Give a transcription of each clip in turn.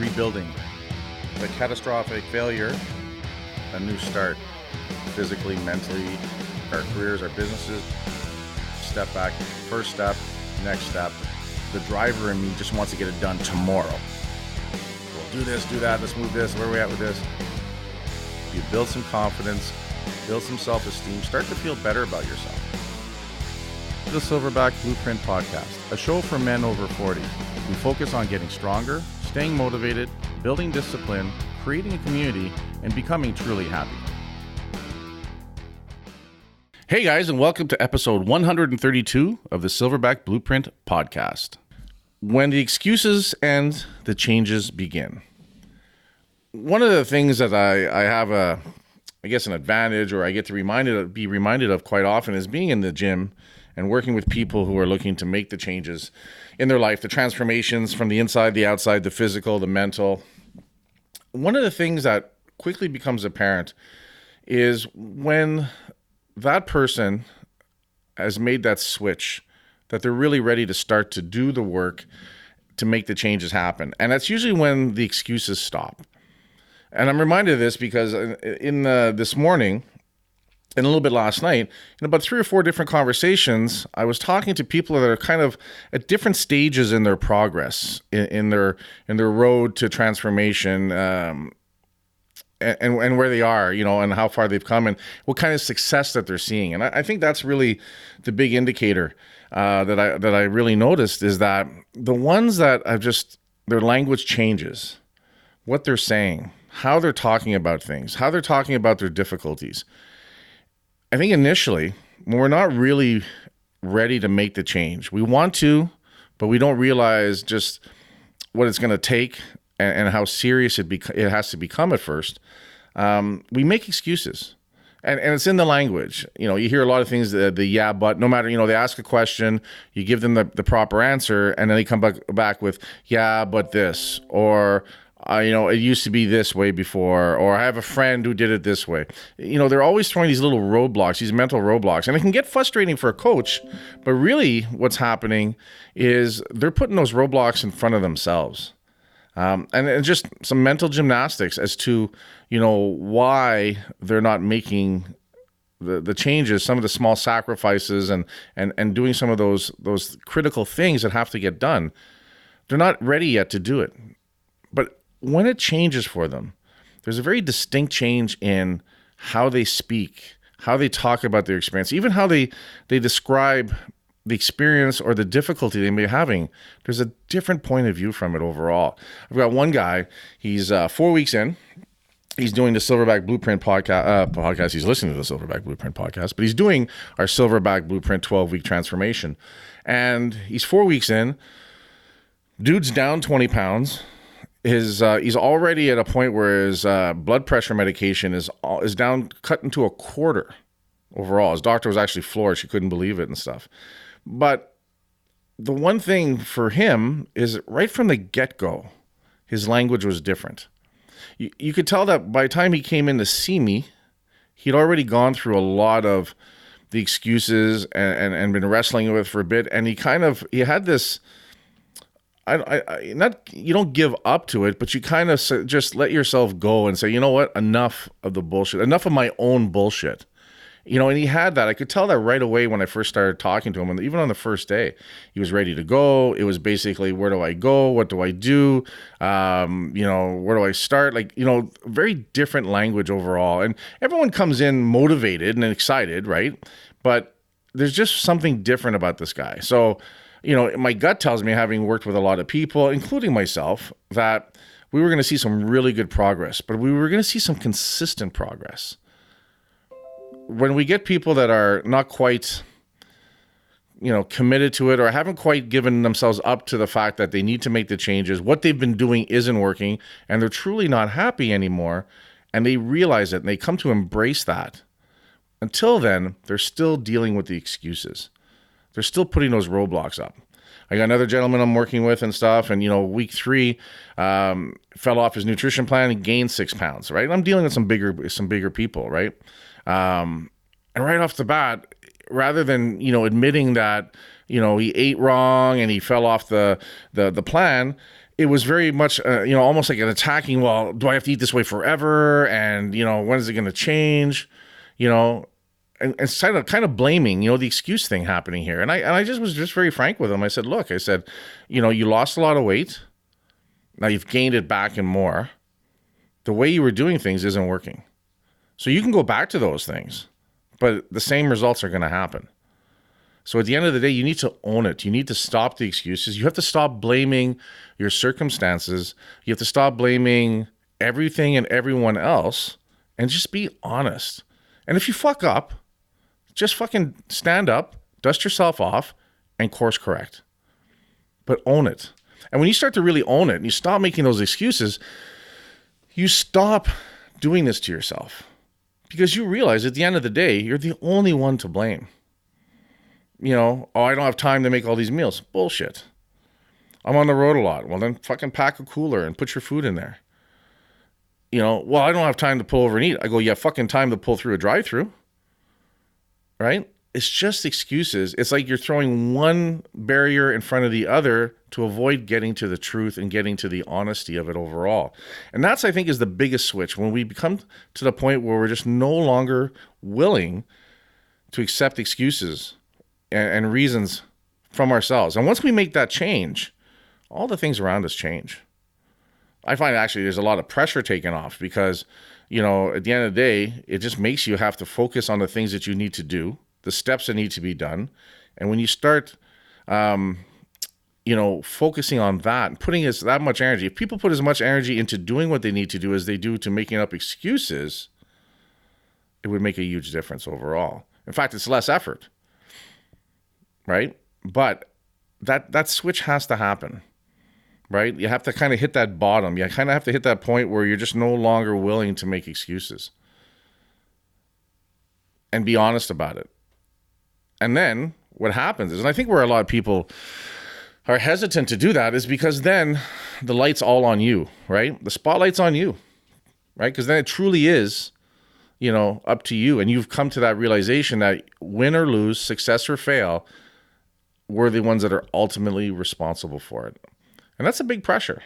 rebuilding. The catastrophic failure, a new start, physically, mentally, our careers, our businesses. Step back, first step, next step. The driver in me just wants to get it done tomorrow. We'll do this, do that, let's move this, where are we at with this? You build some confidence, build some self-esteem, start to feel better about yourself. The Silverback Blueprint Podcast, a show for men over 40. We focus on getting stronger, staying motivated, building discipline, creating a community, and becoming truly happy. Hey guys, and welcome to episode 132 of the Silverback Blueprint Podcast. When the excuses end, the changes begin. One of the things that I have an advantage, or I get to be reminded of quite often, is being in the gym and working with people who are looking to make the changes in their life, the transformations from the inside, the outside, the physical, the mental. One of the things that quickly becomes apparent is when that person has made that switch, that they're really ready to start to do the work to make the changes happen. And that's usually when the excuses stop. And I'm reminded of this because this morning, and a little bit last night, in about 3 or 4 different conversations, I was talking to people that are kind of at different stages in their progress, in their road to transformation, and where they are, and how far they've come, and what kind of success that they're seeing. And I think that's really the big indicator that I really noticed, is that the ones that their language changes, what they're saying, how they're talking about things, how they're talking about their difficulties. I think initially, when we're not really ready to make the change, we want to, but we don't realize just what it's going to take and how serious it has to become at first. We make excuses, and it's in the language. You hear a lot of things, the yeah, but, no matter, they ask a question, you give them the proper answer, and then they come back with, yeah, but this, or it used to be this way before, or I have a friend who did it this way. They're always throwing these little roadblocks, these mental roadblocks, and it can get frustrating for a coach, but really what's happening is they're putting those roadblocks in front of themselves. And just some mental gymnastics as to, why they're not making the changes, some of the small sacrifices and doing some of those critical things that have to get done. They're not ready yet to do it. But when it changes for them, there's a very distinct change in how they speak, how they talk about their experience, even how they describe the experience or the difficulty they may be having. There's a different point of view from it overall. I've got one guy, he's 4 weeks in. He's doing the Silverback Blueprint podcast. He's listening to the Silverback Blueprint podcast, but he's doing our Silverback Blueprint 12-week transformation. And he's 4 weeks in. Dude's down 20 pounds. He's already at a point where his blood pressure medication is down, cut into a quarter overall. His doctor was actually floored. She couldn't believe it and stuff. But the one thing for him is right from the get-go, his language was different. You could tell that by the time he came in to see me, he'd already gone through a lot of the excuses and been wrestling with for a bit. And he had this, you don't give up to it, but you kind of just let yourself go and say, you know what, enough of the bullshit, enough of my own bullshit. And he had that. I could tell that right away when I first started talking to him. And even on the first day, he was ready to go. It was basically, where do I go? What do I do? Where do I start? Very different language overall. And everyone comes in motivated and excited, right? But there's just something different about this guy. So, my gut tells me, having worked with a lot of people, including myself, that we were going to see some really good progress, but we were going to see some consistent progress. When we get people that are not quite, committed to it, or haven't quite given themselves up to the fact that they need to make the changes, what they've been doing isn't working, and they're truly not happy anymore, and they realize it, and they come to embrace that. Until then, they're still dealing with the excuses. They're still putting those roadblocks up. I got another gentleman I'm working with and stuff, and week 3 fell off his nutrition plan and gained 6 pounds, right? I'm dealing with some bigger people, right? And right off the bat, rather than admitting that he ate wrong and he fell off the plan, it was very much, almost like an attacking, well, do I have to eat this way forever? And, when is it going to change? And kind of blaming, the excuse thing happening here. And I just was just very frank with him. I said, look, you lost a lot of weight. Now you've gained it back and more. The way you were doing things isn't working. So you can go back to those things, but the same results are going to happen. So at the end of the day, you need to own it. You need to stop the excuses. You have to stop blaming your circumstances. You have to stop blaming everything and everyone else and just be honest. And if you fuck up, just fucking stand up, dust yourself off, and course correct. But own it. And when you start to really own it and you stop making those excuses, you stop doing this to yourself. Because you realize at the end of the day, you're the only one to blame. I don't have time to make all these meals. Bullshit. I'm on the road a lot. Well, then fucking pack a cooler and put your food in there. Well, I don't have time to pull over and eat. I go, you have fucking time to pull through a drive-through. Right? It's just excuses. It's like you're throwing one barrier in front of the other to avoid getting to the truth and getting to the honesty of it overall. And that's, I think, is the biggest switch. When we become to the point where we're just no longer willing to accept excuses and reasons from ourselves. And once we make that change, all the things around us change. I find actually there's a lot of pressure taken off because, at the end of the day, it just makes you have to focus on the things that you need to do, the steps that need to be done. And when you start, focusing on that and putting that much energy, if people put as much energy into doing what they need to do as they do to making up excuses, it would make a huge difference overall. In fact, it's less effort, right? But that switch has to happen. Right? You have to kind of hit that bottom. You kind of have to hit that point where you're just no longer willing to make excuses. And be honest about it. And then what happens is, and I think where a lot of people are hesitant to do that is because then the light's all on you, right? The spotlight's on you, right? Because then it truly is, up to you. And you've come to that realization that win or lose, success or fail, we're the ones that are ultimately responsible for it. And that's a big pressure.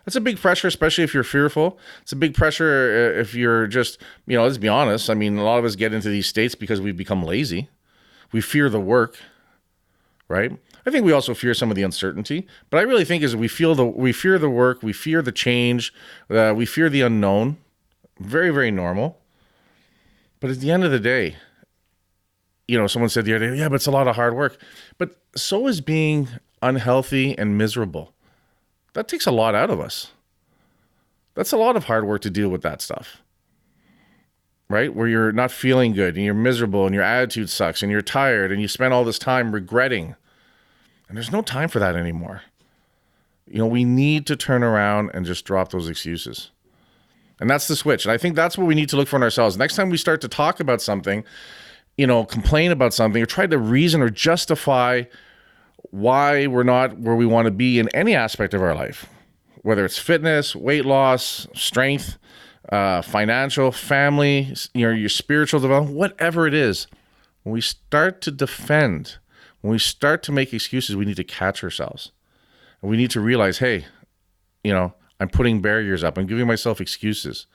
That's a big pressure, especially if you're fearful. It's a big pressure if you're just, let's be honest. I mean, a lot of us get into these states because we've become lazy. We fear the work, right? I think we also fear some of the uncertainty. But I really think is we fear the work, we fear the change, we fear the unknown. Very, very normal. But at the end of the day, someone said the other day, yeah, but it's a lot of hard work. But so is being unhealthy and miserable. That takes a lot out of us. That's a lot of hard work to deal with that stuff, right? Where you're not feeling good and you're miserable and your attitude sucks and you're tired and you spend all this time regretting. And there's no time for that anymore. We need to turn around and just drop those excuses. And that's the switch. And I think that's what we need to look for in ourselves. Next time we start to talk about something, complain about something or try to reason or justify why we're not where we want to be in any aspect of our life, whether it's fitness, weight loss, strength, financial, family, your spiritual development, whatever it is. When we start to defend, when we start to make excuses, we need to catch ourselves. And we need to realize, hey, I'm putting barriers up. I'm giving myself excuses.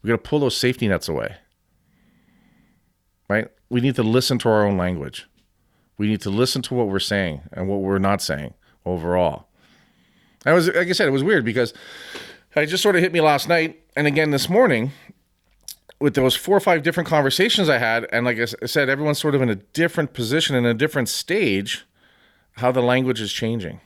We got to pull those safety nets away, right? We need to listen to our own language. We need to listen to what we're saying and what we're not saying overall. Like I said, it was weird because it just sort of hit me last night and again this morning with those 4 or 5 different conversations I had. And like I said, everyone's sort of in a different position, in a different stage, how the language is changing.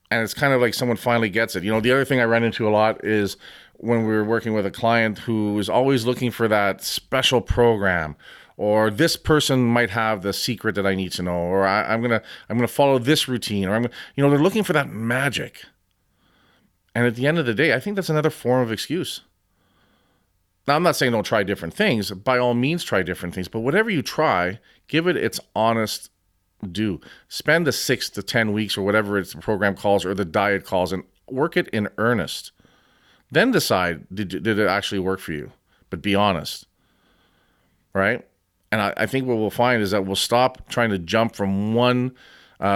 And it's kind of like someone finally gets it. The other thing I run into a lot is when we're working with a client who is always looking for that special program, or this person might have the secret that I need to know, or I'm gonna follow this routine, or they're looking for that magic. And at the end of the day, I think that's another form of excuse. Now, I'm not saying don't try different things. By all means, try different things. But whatever you try, give it its honest due. Spend the 6 to 10 weeks or whatever the program calls or the diet calls and work it in earnest. Then decide, did it actually work for you? But be honest, right? And I think what we'll find is that we'll stop trying to jump from one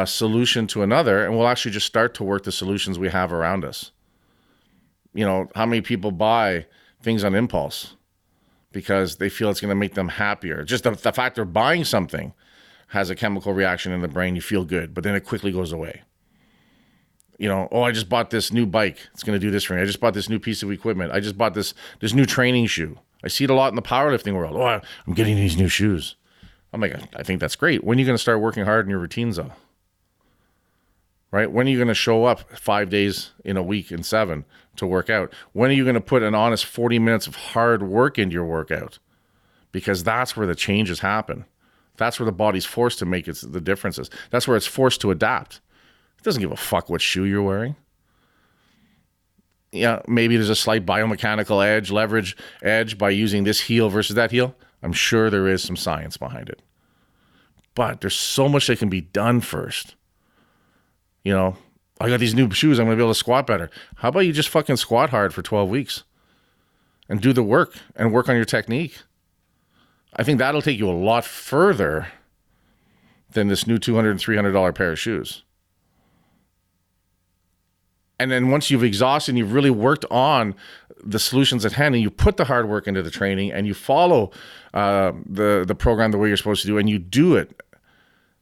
solution to another, and we'll actually just start to work the solutions we have around us. How many people buy things on impulse because they feel it's going to make them happier? Just the fact they're buying something has a chemical reaction in the brain. You feel good, but then it quickly goes away. I just bought this new bike. It's going to do this for me. I just bought this new piece of equipment. I just bought this new training shoe. I see it a lot in the powerlifting world. Oh, I'm getting these new shoes. I'm like, I think that's great. When are you going to start working hard in your routines, though? Right? When are you going to show up 5 days in a week and 7 to work out? When are you going to put an honest 40 minutes of hard work into your workout? Because that's where the changes happen. That's where the body's forced to make the differences. That's where it's forced to adapt. It doesn't give a fuck what shoe you're wearing. Yeah, maybe there's a slight biomechanical leverage edge by using this heel versus that heel. I'm sure there is some science behind it. But there's so much that can be done first. I got these new shoes. I'm going to be able to squat better. How about you just fucking squat hard for 12 weeks and do the work and work on your technique? I think that'll take you a lot further than this new $200 and $300 pair of shoes. And then once you've exhausted and you've really worked on the solutions at hand and you put the hard work into the training and you follow the program the way you're supposed to do and you do it,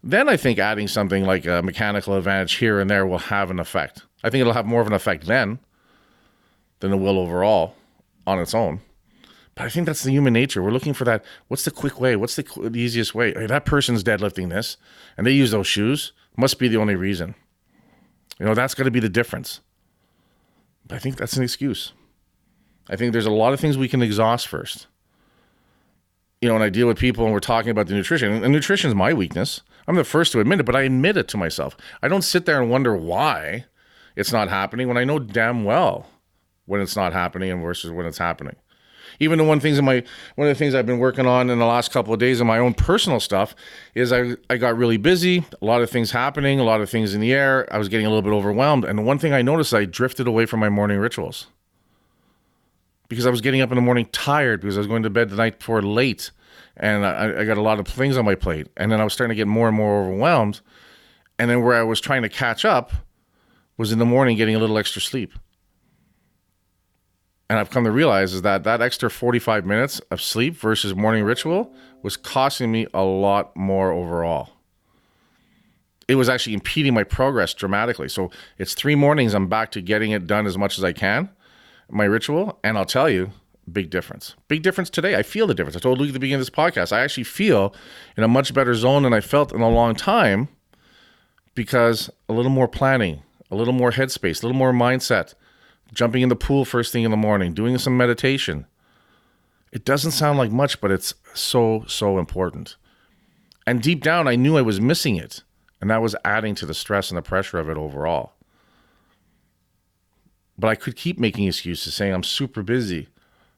then I think adding something like a mechanical advantage here and there will have an effect. I think it'll have more of an effect then than it will overall on its own. But I think that's the human nature. We're looking for that. What's the quick way? What's the easiest way? Hey, that person's deadlifting this and they use those shoes. Must be the only reason. That's got to be the difference. But I think that's an excuse. I think there's a lot of things we can exhaust first. When I deal with people and we're talking about the nutrition, and nutrition is my weakness. I'm the first to admit it, but I admit it to myself. I don't sit there and wonder why it's not happening when I know damn well when it's not happening and versus when it's happening. Even one of the things I've been working on in the last couple of days in my own personal stuff is I got really busy, a lot of things happening, a lot of things in the air. I was getting a little bit overwhelmed. And the one thing I noticed, I drifted away from my morning rituals because I was getting up in the morning tired because I was going to bed the night before late. And I got a lot of things on my plate. And then I was starting to get more and more overwhelmed. And then where I was trying to catch up was in the morning getting a little extra sleep. And I've come to realize is that extra 45 minutes of sleep versus morning ritual was costing me a lot more overall. It was actually impeding my progress dramatically. So it's 3 mornings I'm back to getting it done as much as I can, my ritual. And I'll tell you, big difference. Big difference today. I feel the difference. I told Luke at the beginning of this podcast, I actually feel in a much better zone than I felt in a long time because a little more planning, a little more headspace, a little more mindset, jumping in the pool first thing in the morning, doing some meditation. It doesn't sound like much, but it's so, so important. And deep down, I knew I was missing it. And that was adding to the stress and the pressure of it overall. But I could keep making excuses saying I'm super busy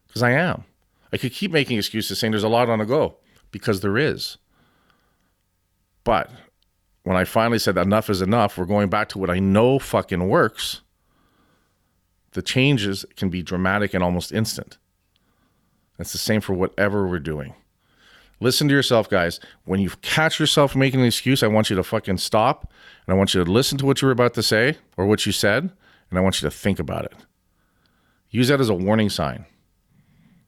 because I am. I could keep making excuses saying there's a lot on the go because there is. But when I finally said enough is enough, we're going back to what I know fucking works. The changes can be dramatic and almost instant. That's the same for whatever we're doing. Listen to yourself, guys. When you catch yourself making an excuse, I want you to fucking stop. And I want you to listen to what you were about to say or what you said. And I want you to think about it. Use that as a warning sign.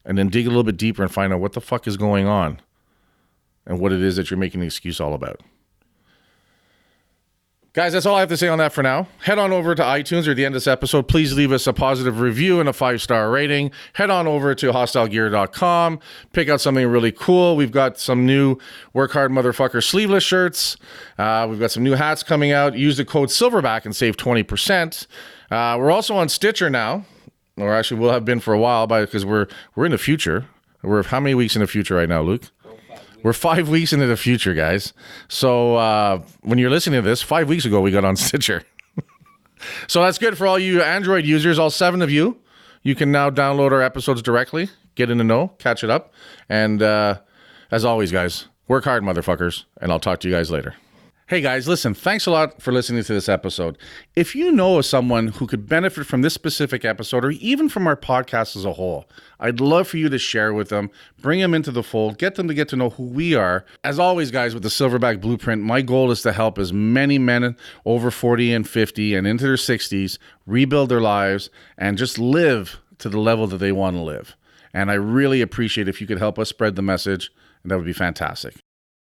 And then dig a little bit deeper and find out what the fuck is going on and what it is that you're making the excuse all about. Guys, that's all I have to say on that for now. Head on over to iTunes or at the end of this episode. Please leave us a positive review and a 5-star rating. Head on over to hostilegear.com. Pick out something really cool. We've got some new Work Hard Motherfucker sleeveless shirts. We've got some new hats coming out. Use the code Silverback and save 20%. We're also on Stitcher now, or actually will have been for a while because we're in the future. We're how many weeks in the future right now, Luke? We're 5 weeks into the future, guys. So when you're listening to this, 5 weeks ago, we got on Stitcher. So that's good for all you Android users, all 7 of you. You can now download our episodes directly, get in the know, catch it up. And as always, guys, work hard, motherfuckers. And I'll talk to you guys later. Hey guys, listen, thanks a lot for listening to this episode. If you know of someone who could benefit from this specific episode or even from our podcast as a whole, I'd love for you to share with them, bring them into the fold, get them to get to know who we are. As always, guys, with the Silverback Blueprint, my goal is to help as many men over 40 and 50 and into their 60s rebuild their lives and just live to the level that they want to live. And I really appreciate if you could help us spread the message, and that would be fantastic.